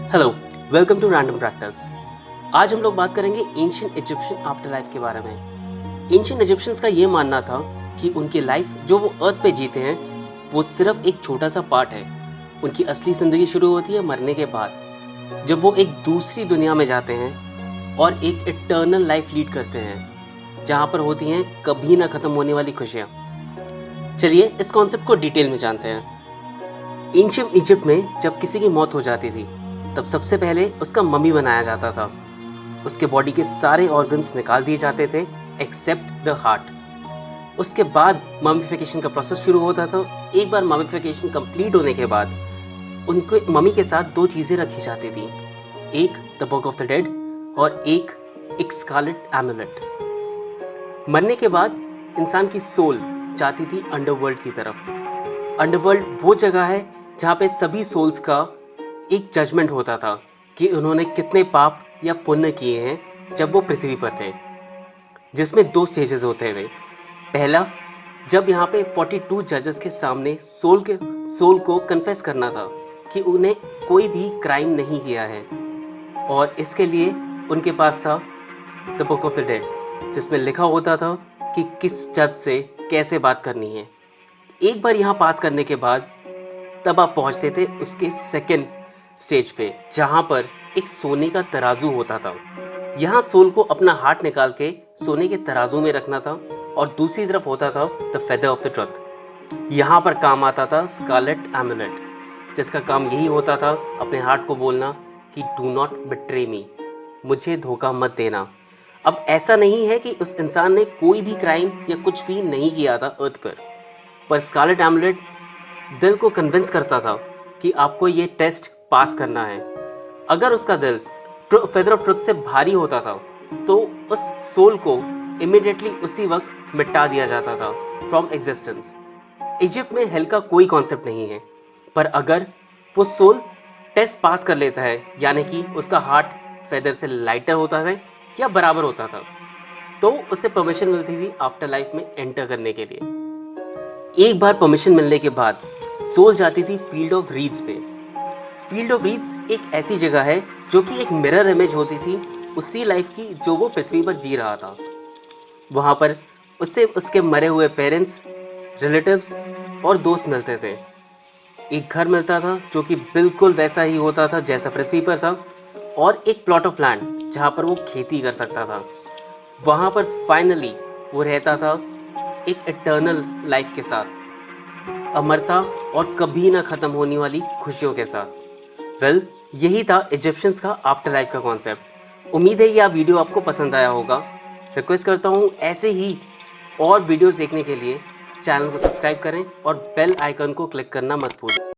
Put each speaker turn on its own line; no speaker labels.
Hello, welcome to random practice. आज हम लोग बात करेंगे एंशिएंट इजिप्शियन आफ्टर लाइफ के बारे में। एंशिएंट इजिप्शियंस का ये मानना था कि उनकी लाइफ जो वो अर्थ पे जीते हैं वो सिर्फ एक छोटा सा पार्ट है। उनकी असली जिंदगी शुरू होती है मरने के बाद, जब वो एक दूसरी दुनिया में जाते हैं और एक इटर्नल लाइफ लीड करते हैं जहाँ पर होती हैं कभी ना खत्म होने वाली खुशियाँ। चलिए इस कॉन्सेप्ट को डिटेल में जानते हैं। एंशिएंट इजिप्ट में जब किसी की मौत हो जाती थी तब सबसे पहले उसका मम्मी बनाया जाता था। उसके बॉडी के सारे ऑर्गन्स निकाल दिए जाते थे एक्सेप्ट द हार्ट। उसके बाद ममीफिकेशन का प्रोसेस शुरू होता था। एक बार ममीफिकेशन कंप्लीट होने के बाद उनको मम्मी के साथ दो चीज़ें रखी जाती थी, एक the book of the dead और एक स्कारलेट एमुलेट। मरने के बाद इंसान की सोल जाती थी अंडरवर्ल्ड की तरफ। अंडरवर्ल्ड वो जगह है जहाँ पे सभी सोल्स का एक जजमेंट होता था कि उन्होंने कितने पाप या पुण्य किए हैं जब वो पृथ्वी पर थे, जिसमें दो स्टेजेस होते थे। पहला, जब यहाँ पे 42 जजेस के सामने सोल को कन्फेस करना था कि उन्हें कोई भी क्राइम नहीं किया है, और इसके लिए उनके पास था the book of the dead जिसमें लिखा होता था कि किस जज से कैसे बात करनी है। एक बार यहाँ पास करने के बाद तब आप पहुंचते थे उसके सेकंड स्टेज पे, जहां पर एक सोने का तराजू होता था। यहाँ सोल को अपना हार्ट निकाल के सोने के तराजू में रखना था और दूसरी तरफ होता था the feather of the truth. यहाँ पर काम आता था स्कारलेट एमुलेट, जिसका काम यही होता था अपने हार्ट को बोलना कि डू नॉट बिट्रे मी, मुझे धोखा मत देना। अब ऐसा नहीं है कि उस इंसान ने कोई भी क्राइम या कुछ भी नहीं किया था अर्थ पर स्कारलेट एमुलेट दिल को कन्विंस करता था कि आपको ये टेस्ट पास करना है। अगर उसका दिल फेदर ऑफ ट्रुथ से भारी होता था तो उस सोल को इमिडिएटली उसी वक्त मिटा दिया जाता था फ्रॉम एग्जिस्टेंस। इजिप्ट में हेल का कोई कॉन्सेप्ट नहीं है, पर अगर वो सोल टेस्ट पास कर लेता है, यानी कि उसका हार्ट फेदर से लाइटर होता है या बराबर होता था, तो उसे परमिशन मिलती थी आफ्टर लाइफ में एंटर करने के लिए। एक बार परमिशन मिलने के बाद सोल जाती थी फील्ड ऑफ रीड्स पे। फील्ड ऑफ रीड्स एक ऐसी जगह है जो कि एक मिरर इमेज होती थी उसी लाइफ की जो वो पृथ्वी पर जी रहा था। वहां पर उससे उसके मरे हुए पेरेंट्स, रिलेटिव्स और दोस्त मिलते थे। एक घर मिलता था जो कि बिल्कुल वैसा ही होता था जैसा पृथ्वी पर था, और एक प्लॉट ऑफ लैंड जहां पर वो खेती कर सकता था। वहां पर फाइनली वो रहता था एक इटर्नल लाइफ के साथ, अमरता और कभी ना खत्म होने वाली खुशियों के साथ। वेल, यही था इजिप्शियंस का आफ्टर लाइफ का कॉन्सेप्ट। उम्मीद है ये वीडियो आपको पसंद आया होगा। रिक्वेस्ट करता हूँ ऐसे ही और वीडियोस देखने के लिए चैनल को सब्सक्राइब करें और बेल आइकन को क्लिक करना मत भूलें।